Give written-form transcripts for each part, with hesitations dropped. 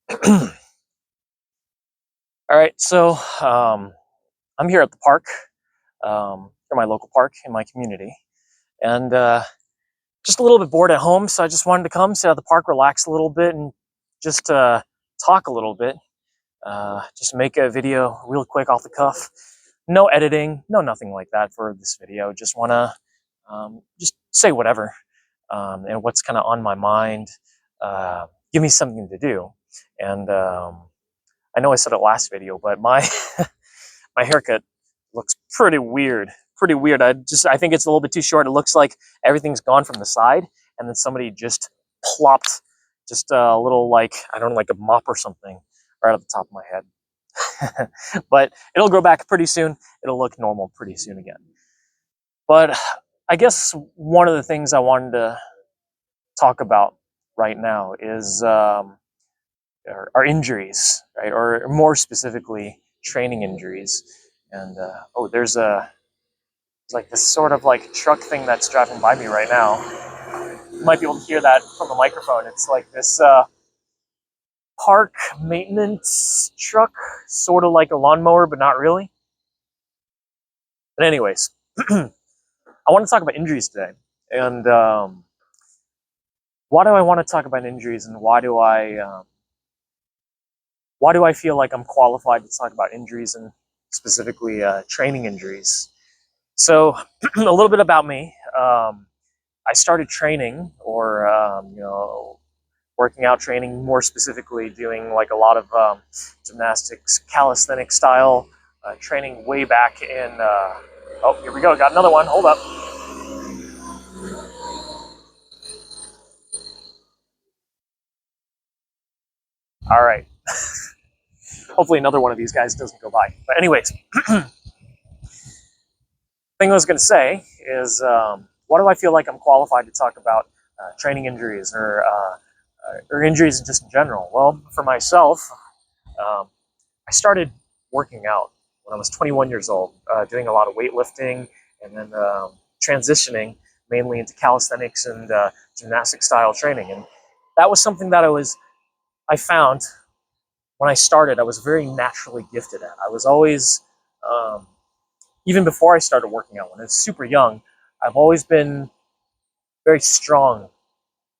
All right, so I'm here at the park, for my local park in my community, and just a little bit bored at home, so I just wanted to come sit at the park, relax a little bit, and just talk a little bit. Just make a video real quick off the cuff. No editing, no nothing like that for this video. Just want to just say whatever and what's kind of on my mind. Give me something to do, and I know I said it last video, but my my haircut looks pretty weird. Pretty weird. I think it's a little bit too short. It looks like everything's gone from the side, and then somebody just plopped just a little, like, I don't know, like a mop or something right at the top of my head. But it'll grow back pretty soon. It'll look normal pretty soon again. But I guess one of the things I wanted to talk about right now is our injuries, right? Or more specifically, training injuries. And oh, there's like this sort of like truck thing that's driving by me right now. You might be able to hear that from the microphone. It's like this park maintenance truck, sort of like a lawnmower, but not really. But anyways, I want to talk about injuries today. And why do I want to talk about injuries, and why do I feel like I'm qualified to talk about injuries, and specifically training injuries? So a little bit about me. I started training, or working out training, more specifically doing like a lot of gymnastics, calisthenic style training way back in. Oh, here we go. Got another one. Hold up. All right. Hopefully another one of these guys doesn't go by. But anyways, thing I was going to say is, why do I feel like I'm qualified to talk about training injuries, or injuries just in general? Well, for myself, I started working out when I was 21 years old, doing a lot of weightlifting, and then transitioning mainly into calisthenics and gymnastic style training. And that was something that I found when I started, I was very naturally gifted at. I was always, even before I started working out, when I was super young, I've always been very strong,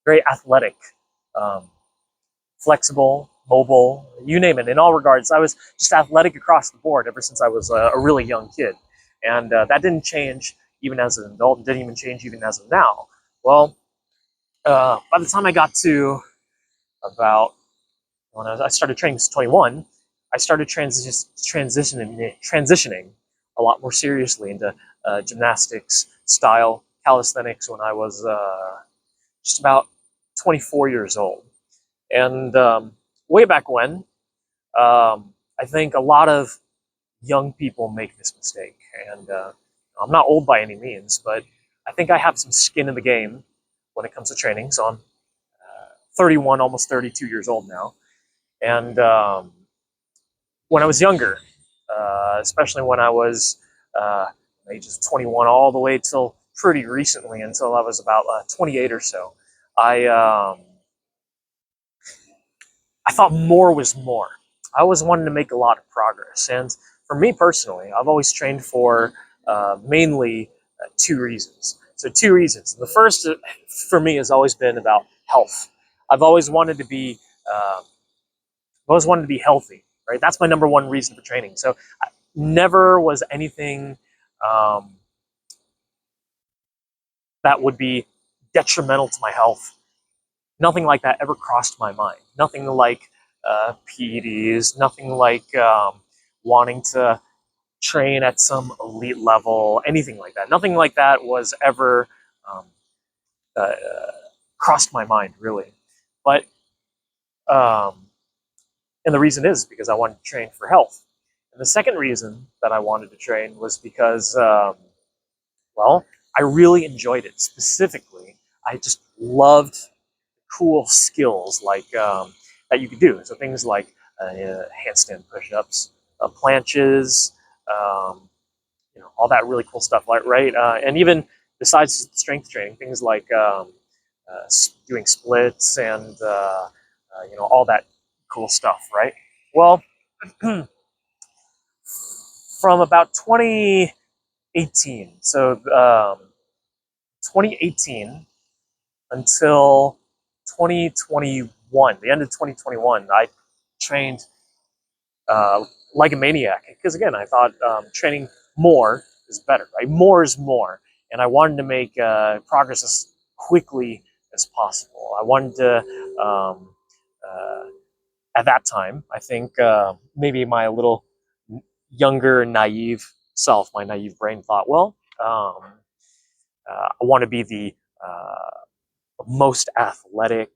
very athletic, um, flexible, mobile, you name it. In all regards, I was just athletic across the board ever since I was a really young kid. And that didn't change even as an adult, and didn't even change even as of now. Well, by the time I got to about, when I started training as 21, I started transitioning a lot more seriously into gymnastics style calisthenics when I was just about 24 years old. And way back when, I think a lot of young people make this mistake. And I'm not old by any means, but I think I have some skin in the game when it comes to training. So I'm 31, almost 32 years old now. And when I was younger, especially when I was ages 21 all the way till pretty recently, until I was about 28 or so, I I thought more was more. I always wanted to make a lot of progress, and for me personally, I've always trained for mainly two reasons. So two reasons. The first, for me, has always been about health. I've always wanted to be, always wanted to be healthy. Right, that's my number one reason for training. So never was anything um, that would be detrimental to my health. Nothing like that ever crossed my mind. Nothing like PEDs, nothing like wanting to train at some elite level, anything like that. Nothing like that was ever um, uh, crossed my mind, really. But, um, and the reason is because I wanted to train for health. And the second reason that I wanted to train was because, well, I really enjoyed it. Specifically, I just loved cool skills like that you could do. So things like handstand push-ups, planches, um, all that really cool stuff. Like right, and even besides strength training, things like doing splits and all that Cool stuff, right? Well, from about 2018, so 2018 until 2021, the end of 2021, I trained like a maniac. Because again, I thought training more is better, right? More is more. And I wanted to make progress as quickly as possible. I wanted to, uh, at that time, I think maybe my little younger, naive self, my naive brain thought, well, I want to be the most athletic,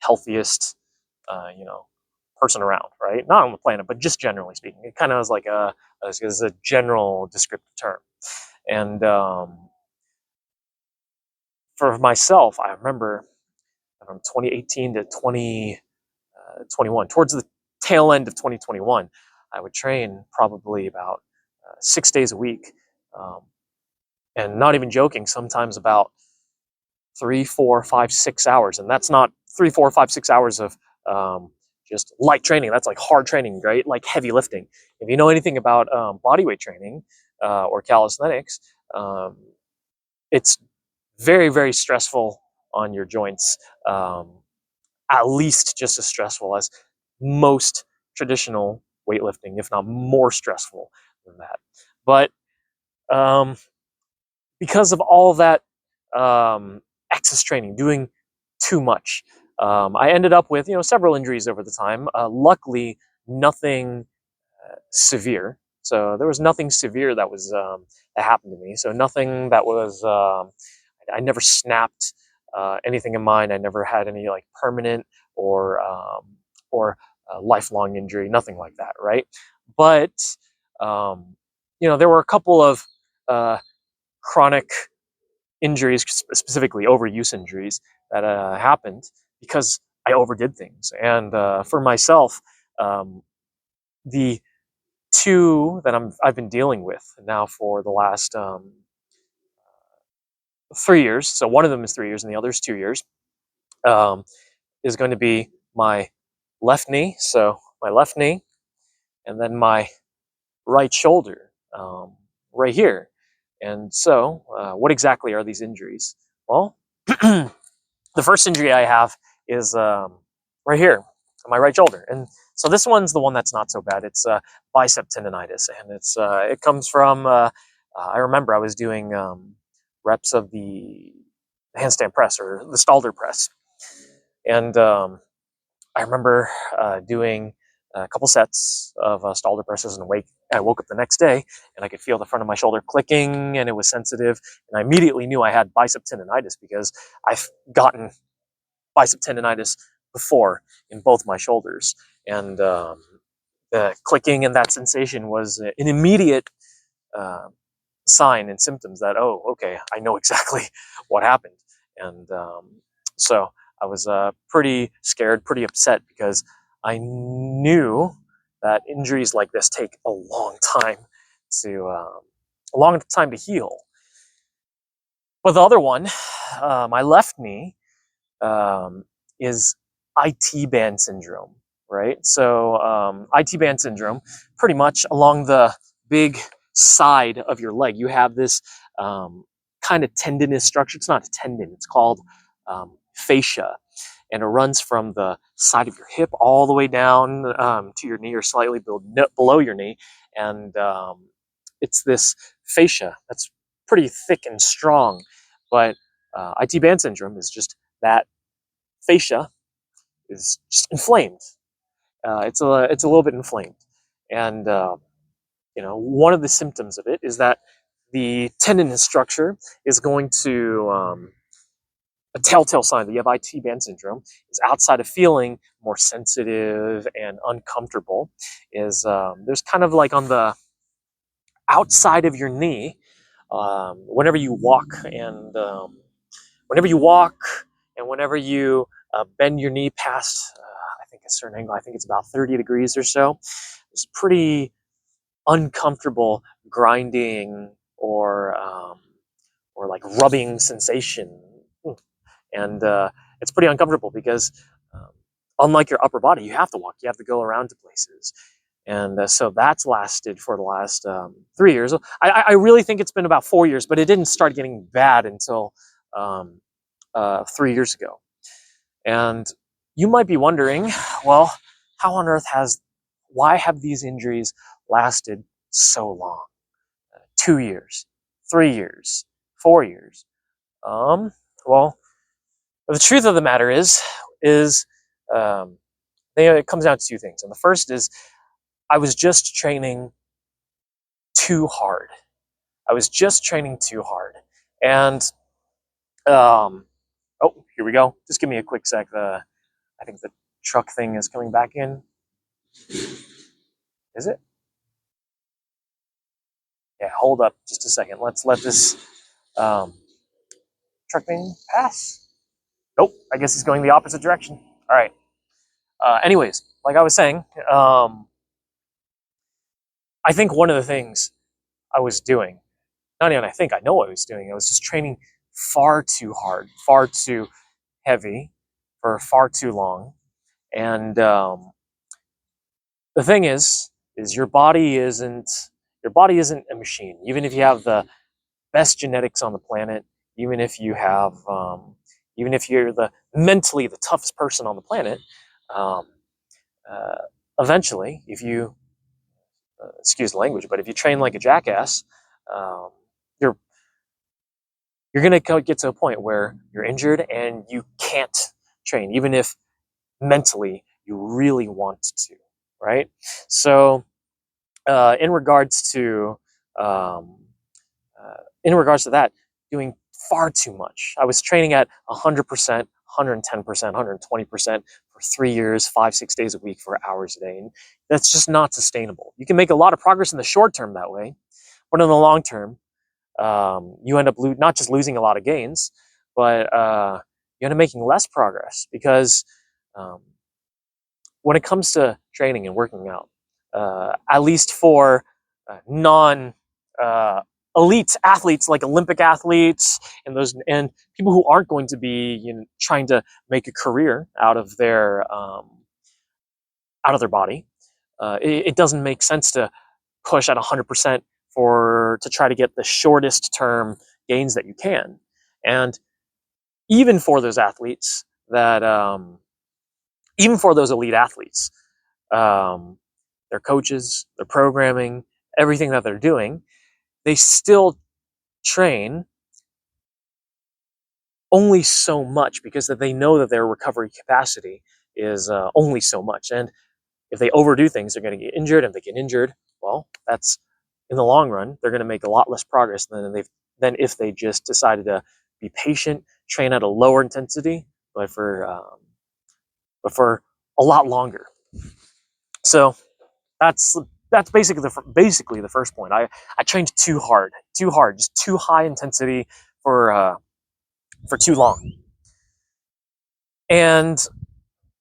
healthiest, you know, person around, right? Not on the planet, but just generally speaking. It kind of was like is a general descriptive term. And for myself, I remember from 2018 to 2021, towards the tail end of 2021, I would train probably about 6 days a week. Um, and not even joking, sometimes about 3, 4, 5, 6 hours. And that's not 3, 4, 5, 6 hours of um, just light training. That's like hard training, right? Like heavy lifting. If you know anything about body weight training or calisthenics, it's very, very stressful on your joints. At least just as stressful as most traditional weightlifting, if not more stressful than that. But um, because of all that excess training, doing too much, I ended up with several injuries over the time. Luckily, nothing severe. So there was nothing severe that happened to me. So nothing that was I never snapped anything in mine. I never had any like permanent or lifelong injury. Nothing like that, right? But um, there were a couple of chronic injuries, specifically overuse injuries, that happened because I overdid things. And for myself, the two that I've been dealing with now for the last 3 years. So one of them is 3 years, and the other is 2 years. Um, is going to be my left knee. So my left knee, and then my right shoulder, right here. And so, what exactly are these injuries? Well, the first injury I have is right here on my right shoulder, and so this one's the one that's not so bad. It's bicep tendonitis, and it comes from. I remember I was doing reps of the handstand press or the Stalder press, and I remember doing a couple sets of Stalder presses, and I woke up the next day and I could feel the front of my shoulder clicking, and it was sensitive, and I immediately knew I had bicep tendonitis because I've gotten bicep tendonitis before in both my shoulders, and the clicking and that sensation was an immediate uh, sign and symptoms that, oh, okay, I know exactly what happened. And so I was pretty scared, pretty upset, because I knew that injuries like this take a long time to heal. But the other one, my left knee, um, is IT band syndrome, right? So IT band syndrome, pretty much along the big side of your leg, you have this kind of tendinous structure. It's not a tendon, it's called fascia. And it runs from the side of your hip all the way down to your knee, or slightly below your knee. And it's this fascia that's pretty thick and strong. But IT band syndrome is just that fascia is just inflamed. It's a little bit inflamed, and one of the symptoms of it is that the tendinous structure is going to a telltale sign that you have IT band syndrome is, outside of feeling more sensitive and uncomfortable, is there's kind of like on the outside of your knee, whenever you walk and whenever you bend your knee past, I think a certain angle, I think it's about 30 degrees or so, it's pretty uncomfortable grinding or like rubbing sensation. And it's pretty uncomfortable because um, unlike your upper body, you have to walk, you have to go around to places. And so that's lasted for the last 3 years. I really think it's been about 4 years, but it didn't start getting bad until 3 years ago. And you might be wondering, well, how on earth why have these injuries lasted so long? 2 years, 3 years, 4 years. Well, the truth of the matter is um, it comes down to two things. And the first is I was just training too hard. I was just training too hard. And, oh, here we go. Just give me a quick sec. I think the truck thing is coming back in. Is it? Yeah, hold up just a second. Let's let this um, truck thing pass. Nope, I guess he's going the opposite direction. All right. Anyways, like I was saying, I think one of the things I was doing, not even I think, I know what I was doing, I was just training far too hard, far too heavy for far too long. And the thing is your body isn't a machine. Even if you have the best genetics on the planet, even if you have, even if you're mentally the toughest person on the planet, um, uh, eventually, if you excuse the language, but if you train like a jackass, um, you're you're gonna get to a point where you're injured and you can't train, even if mentally you really want to, right? So, in regards to um, in regards to that, doing far too much. I was training at 100%, 110%, 120% for 3 years, 5, 6 days a week for hours a day. And that's just not sustainable. You can make a lot of progress in the short term that way, but in the long term, you end up not just losing a lot of gains, but you end up making less progress because um, when it comes to training and working out, at least for non uh, elite athletes like Olympic athletes and people who aren't going to be trying to make a career out of their body, it doesn't make sense to push at 100% to try to get the shortest term gains that you can. And even for those athletes that even for those elite athletes, um, their coaches, their programming, everything that they're doing, they still train only so much because that they know that their recovery capacity is only so much. And if they overdo things, they're going to get injured. And if they get injured, well, that's in the long run, they're going to make a lot less progress than if they just decided to be patient, train at a lower intensity, but for a lot longer. So that's that's basically the first point. I trained too hard, just too high intensity for too long. And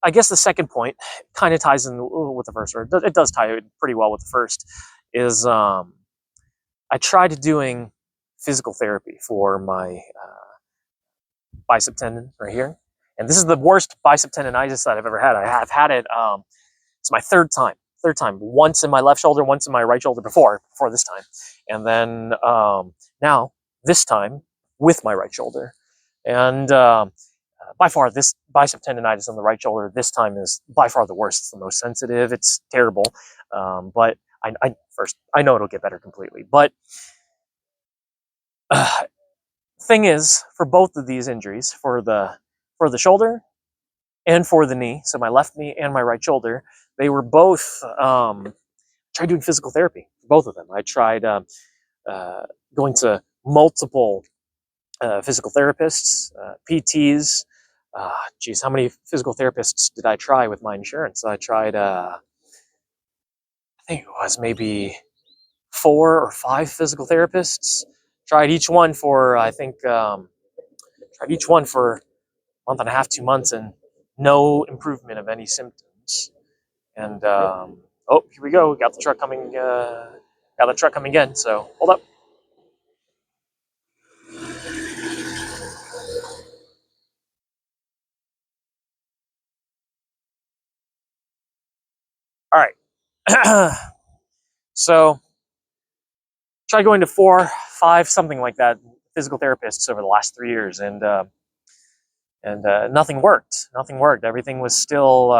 I guess the second point kind of ties in with the first, or it does tie pretty well with the first, is I tried doing physical therapy for my bicep tendon right here. And this is the worst bicep tendonitis that I've ever had. I have had it, it's my third time. Once in my left shoulder, once in my right shoulder before this time. And then now, this time, with my right shoulder. And by far, this bicep tendonitis on the right shoulder this time is by far the worst. It's the most sensitive. It's terrible. But I know it'll get better completely. But thing is, for both of these injuries, for the shoulder and for the knee, so my left knee and my right shoulder, they were both tried doing physical therapy for both of them. I tried going to multiple physical therapists, PTs. Geez, how many physical therapists did I try with my insurance? I tried, I think it was maybe 4 or 5 physical therapists. Tried each one for, I think, tried each one for a month and a half, 2 months, and no improvement of any symptoms. And oh, here we go. We got the truck coming. Got the truck coming again. So hold up. All right. So tried going to 4, 5, something like that, physical therapists over the last 3 years, and nothing worked. Nothing worked. Everything was still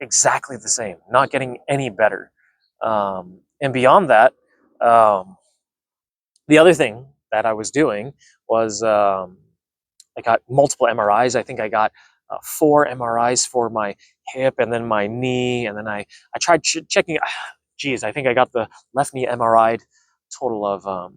exactly the same, not getting any better. And beyond that, um, the other thing that I was doing was I got multiple MRIs. I think I got 4 MRIs for my hip and then my knee, and then I tried checking. Geez, I think I got the left knee MRI'd total of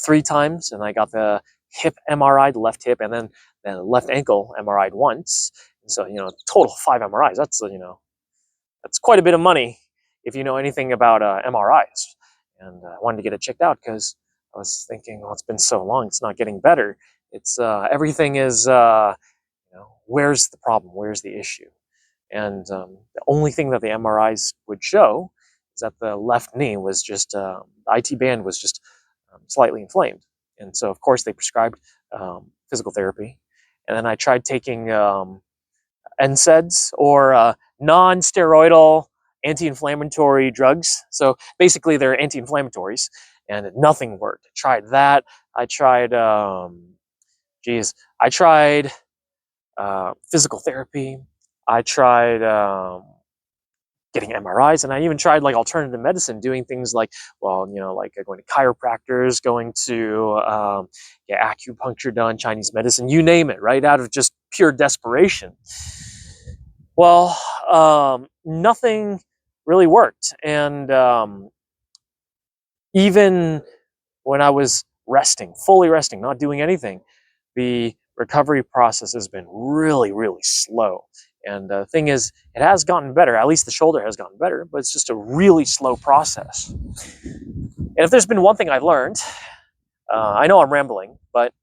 3 times, and I got the hip MRI'd, left hip, and then the left ankle MRI'd once. And so total 5 MRIs. That's quite a bit of money if you know anything about MRIs. And I wanted to get it checked out because I was thinking, well, it's been so long, it's not getting better. It's everything is, where's the problem? Where's the issue? And the only thing that the MRIs would show is that the left knee was just, the IT band was just slightly inflamed. And so, of course, they prescribed physical therapy. And then I tried taking NSAIDs, or non-steroidal anti-inflammatory drugs. So basically, they're anti-inflammatories, and nothing worked. I tried that. I tried, I tried physical therapy. I tried getting MRIs, and I even tried like alternative medicine, doing things like, well, like going to chiropractors, going to get acupuncture done, Chinese medicine, you name it, right? Out of just pure desperation. Well, nothing really worked, and even when I was resting, fully resting, not doing anything, the recovery process has been really, really slow. And the thing is, it has gotten better. At least the shoulder has gotten better, but it's just a really slow process. And if there's been one thing I've learned, I know I'm rambling, but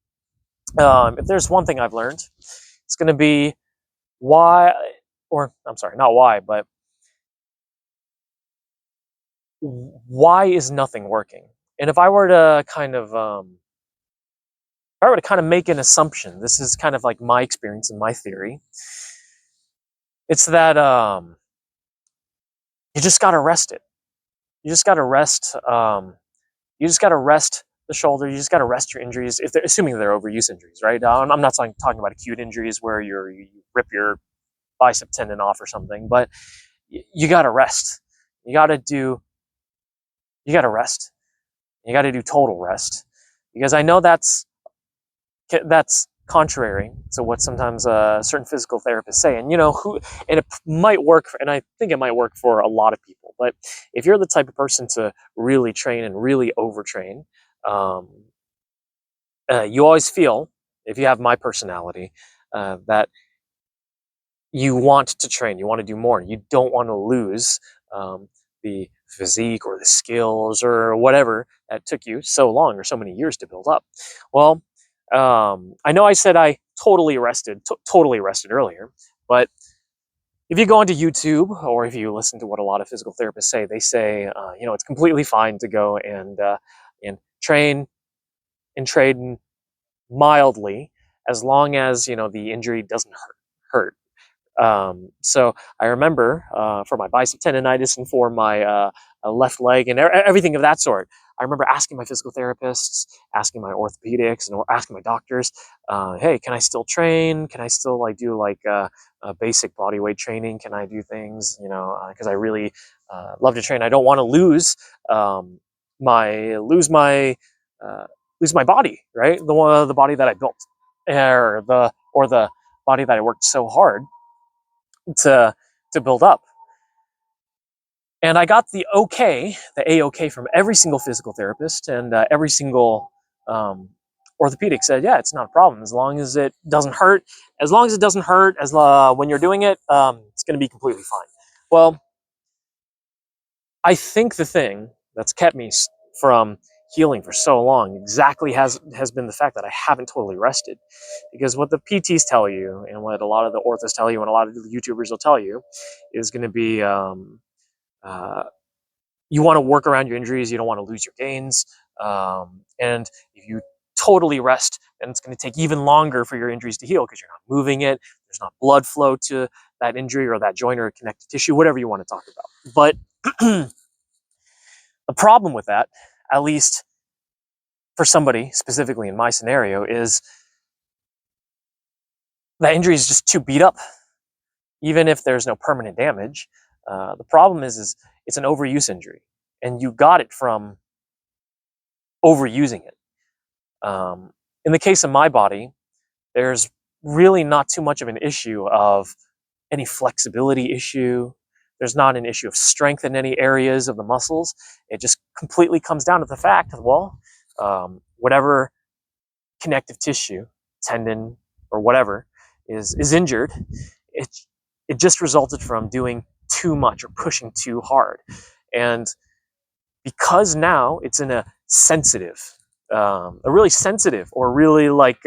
if there's one thing I've learned, it's going to be why, or I'm sorry, not why, but why is nothing working? And if I were to make an assumption, this is kind of like my experience and my theory. It's that you just gotta rest it. You just gotta rest. You just gotta rest the shoulder. You just gotta rest your injuries, if they're assuming they're overuse injuries, right? I'm not talking about acute injuries where you rip your bicep tendon off or something, but you gotta rest. You gotta do. You gotta rest. You gotta do total rest, because I know that's contrary to what sometimes certain physical therapists say. And and it might work and I think it might work for a lot of people. But if you're the type of person to really train and really overtrain, um, you always feel, if you have my personality, that you want to train, you want to do more, you don't want to lose the physique or the skills or whatever that took you so long or so many years to build up. Well, I know I said I totally rested earlier, but if you go onto YouTube, or if you listen to what a lot of physical therapists say, they say it's completely fine to go and train and train mildly, as long as the injury doesn't hurt. So I remember for my bicep tendonitis and for my left leg and everything of that sort, I remember asking my physical therapists, asking my orthopedics, and asking my doctors, "Hey, can I still train? Can I still do basic body weight training? Can I do things? Because I really love to train. I don't want to um, my lose my uh, lose my body, right? The body that I built, or the body that I worked so hard to build up." And I got the A-OK from every single physical therapist, and every single orthopedic said, yeah, it's not a problem as long as it doesn't hurt. As long as it doesn't hurt, as when you're doing it, it's going to be completely fine. Well, I think the thing that's kept me from healing for so long exactly has been the fact that I haven't totally rested. Because what the PTs tell you, and what a lot of the orthos tell you, and a lot of the YouTubers will tell you, is going to be uh, you want to work around your injuries. You don't want to lose your gains. And if you totally rest, then it's going to take even longer for your injuries to heal, because you're not moving it. there's not blood flow to that injury or that joint or connective tissue, whatever you want to talk about. But the problem with that, at least for somebody specifically in my scenario, is that injury is just too beat up, even if there's no permanent damage. The problem is it's an overuse injury, and you got it from overusing it. In the case of my body, there's really not too much of an issue of any flexibility issue. There's not an issue of strength in any areas of the muscles. It just completely comes down to the fact that, well, whatever connective tissue, tendon, or whatever is injured, it just resulted from doing too much or pushing too hard. And because now it's in a sensitive, a really sensitive or really like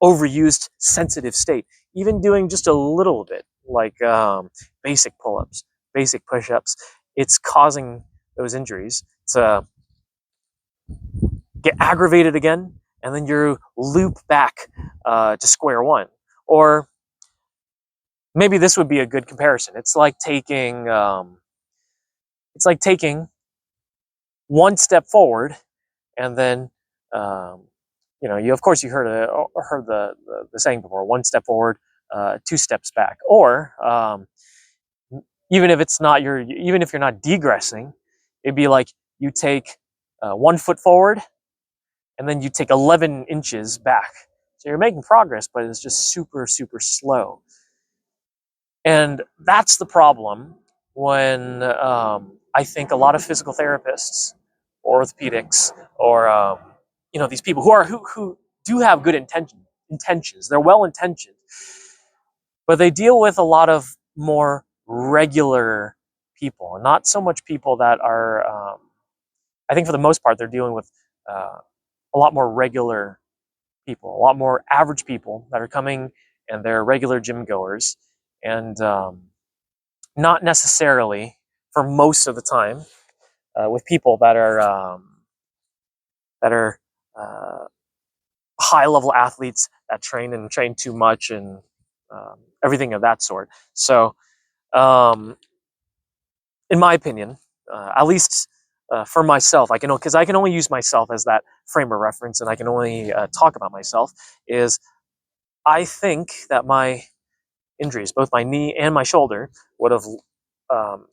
overused sensitive state, even doing just a little bit like basic pull-ups, basic push-ups, it's causing those injuries to get aggravated again, and then you loop back to square one. Or maybe this would be a good comparison. It's like taking one step forward, and then you, of course, you heard the saying before: one step forward, two steps back. Or even if you're not degressing, it'd be like you take 1 foot forward, and then you take 11 inches back. So you're making progress, but it's just super, super slow. And that's the problem when I think a lot of physical therapists, or orthopedics, or these people who do have good intentions. They're well intentioned, but they deal with a lot of more regular people, not so much people that are. I think for the most part, they're dealing with a lot more regular people, a lot more average people that are coming and they're regular gym goers, and not necessarily for most of the time with people that are high level athletes that train too much and everything of that sort. So, in my opinion, at least for myself, because I can only use myself as that frame of reference, and I can only talk about myself. Is I think that my injuries, both my knee and my shoulder, would have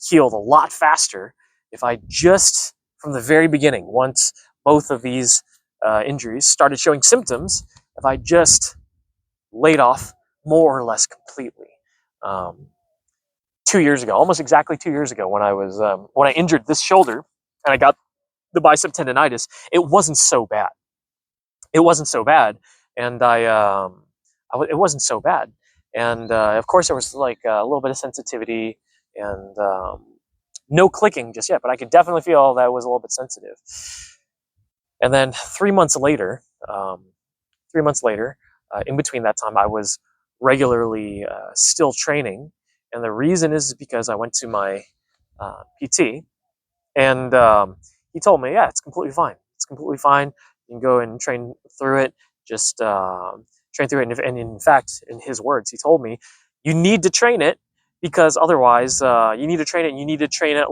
healed a lot faster if I just, from the very beginning, once both of these injuries started showing symptoms, if I just laid off more or less completely. 2 years ago, almost exactly 2 years ago, when I injured this shoulder and I got the bicep tendonitis, it wasn't so bad. It wasn't so bad, and it wasn't so bad. And of course, there was like a little bit of sensitivity and no clicking just yet, but I could definitely feel that it was a little bit sensitive. And then 3 months later, in between that time, I was regularly still training, and the reason is because I went to my PT, and he told me, yeah, it's completely fine. It's completely fine. You can go and train through it. Just train through it. And in fact, in his words, he told me, you need to train it because otherwise, you need to train it. And you need to train it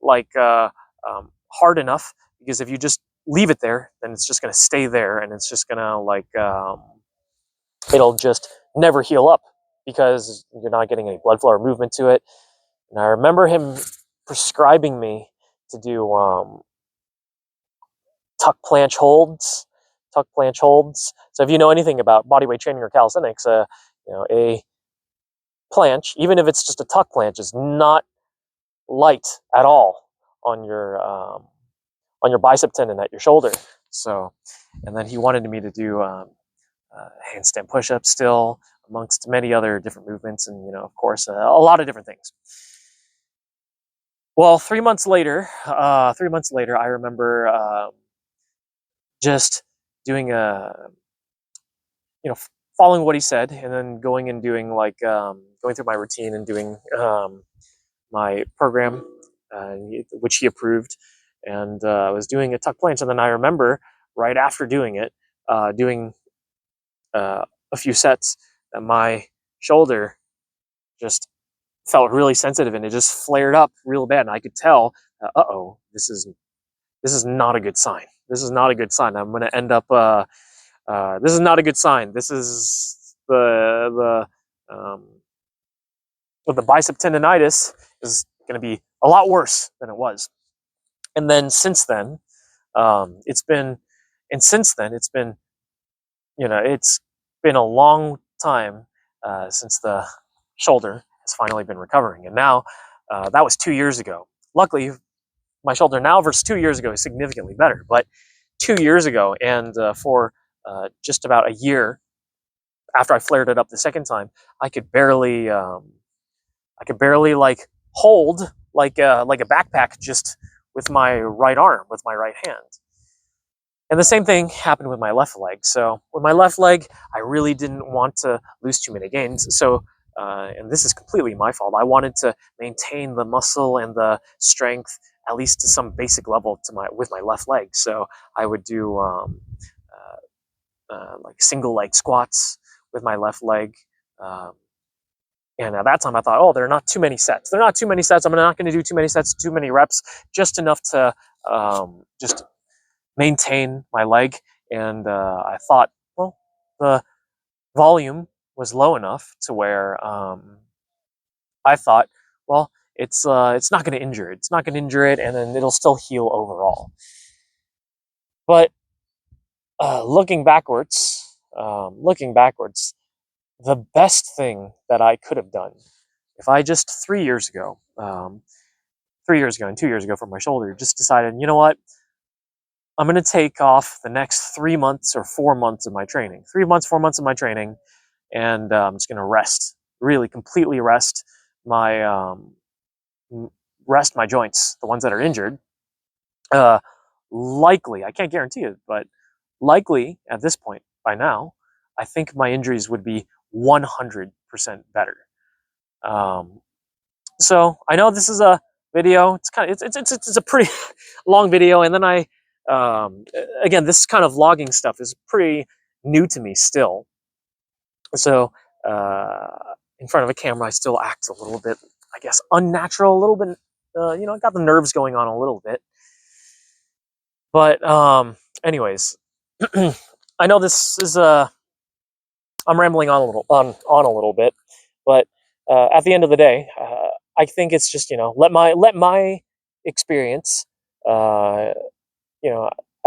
like hard enough. Because if you just leave it there, then it's just going to stay there, and it's just going to it'll just never heal up because you're not getting any blood flow or movement to it. And I remember him prescribing me to do tuck planche holds. So if you know anything about bodyweight training or calisthenics, a planche, even if it's just a tuck planche, is not light at all on your bicep tendon at your shoulder. So, and then he wanted me to do handstand push-ups still, amongst many other different movements, and of course, a lot of different things. Well, 3 months later, I remember just doing following what he said, and then going and doing going through my routine and doing my program, which he approved, and I was doing a tuck planche, and then I remember right after doing it, doing a few sets, that my shoulder just felt really sensitive and it just flared up real bad. And I could tell, oh, this is not a good sign. This is not a good sign. I'm going to end up. This is not a good sign. This is the bicep tendonitis is going to be a lot worse than it was. And then since then, it's been, it's been a long time since the shoulder has finally been recovering. And now, that was 2 years ago. Luckily, my shoulder now versus 2 years ago is significantly better. But 2 years ago, and for just about a year after I flared it up the second time, I could barely, like hold like a backpack just with my right arm, with my right hand. And the same thing happened with my left leg. So with my left leg, I really didn't want to lose too many gains. So, and this is completely my fault, I wanted to maintain the muscle and the strength at least to some basic level with my left leg. So I would do like single leg squats with my left leg. And at that time I thought, oh, there are not too many sets. There are not too many sets. I'm not going to do too many sets, too many reps, just enough to just maintain my leg. And I thought, well, the volume was low enough to where I thought, well, it's not going to injure it. It's not going to injure it, and then it'll still heal overall. But looking backwards, the best thing that I could have done, if I just 3 years ago and 2 years ago for my shoulder, just decided, you know what, I'm going to take off the next 3 months or 4 months of my training. 3 months, 4 months of my training, and I'm just going to rest, really completely rest my joints, the ones that are injured. Likely, I can't guarantee it, but likely at this point by now, I think my injuries would be 100% better. So I know this is a video. It's a pretty long video, and then again, this kind of vlogging stuff is pretty new to me still. So in front of a camera, I still act a little bit, I guess, unnatural, a little bit. I got the nerves going on a little bit. But anyways, I know this is I'm rambling on a little bit, but at the end of the day, I think it's just, let my experience, I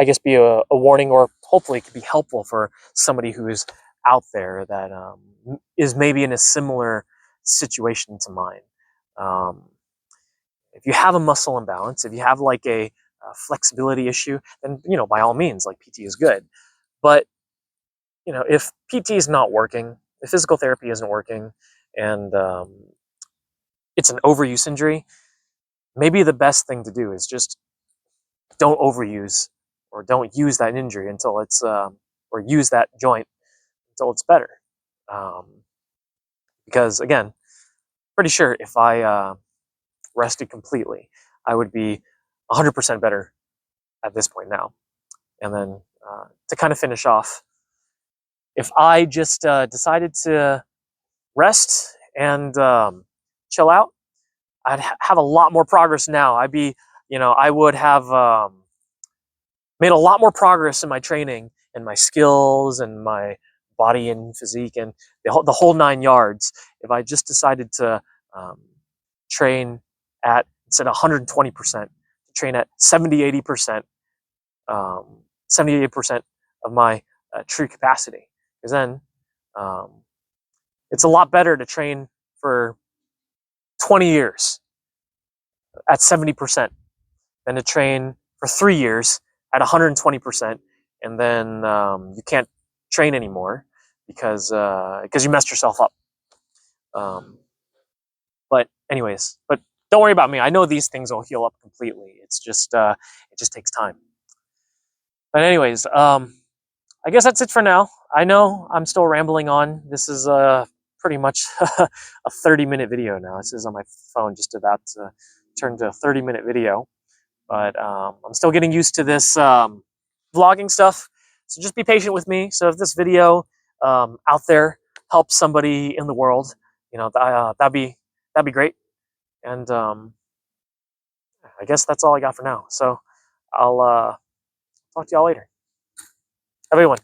guess, be a warning, or hopefully it could be helpful for somebody who is out there that is maybe in a similar situation to mine. If you have a muscle imbalance, if you have like a flexibility issue, then by all means, like, PT is good. But if PT is not working, if physical therapy isn't working, and it's an overuse injury, maybe the best thing to do is just don't overuse, or don't use that injury until it's or use that joint until it's better. Because again, pretty sure if I rested completely, I would be 100% better at this point now. And then to kind of finish off, if I just decided to rest and chill out, I'd have a lot more progress now. I would have made a lot more progress in my training and my skills and my body and physique and the whole 9 yards if I just decided to train at, instead of 120%, train at 70-80%, 70-80% of my true capacity. Because then it's a lot better to train for 20 years at 70% than to train for 3 years at 120%, and then you can't train anymore because you messed yourself up. But anyways, don't worry about me. I know these things will heal up completely. It's just it just takes time. But anyways, I guess that's it for now. I know I'm still rambling on. This is pretty much a 30-minute video now. This is on my phone, just about to turn to a 30-minute video. But I'm still getting used to this vlogging stuff. So just be patient with me. So if this video out there, help somebody in the world, that'd be great. And I guess that's all I got for now. So I'll talk to y'all later. Have a good one.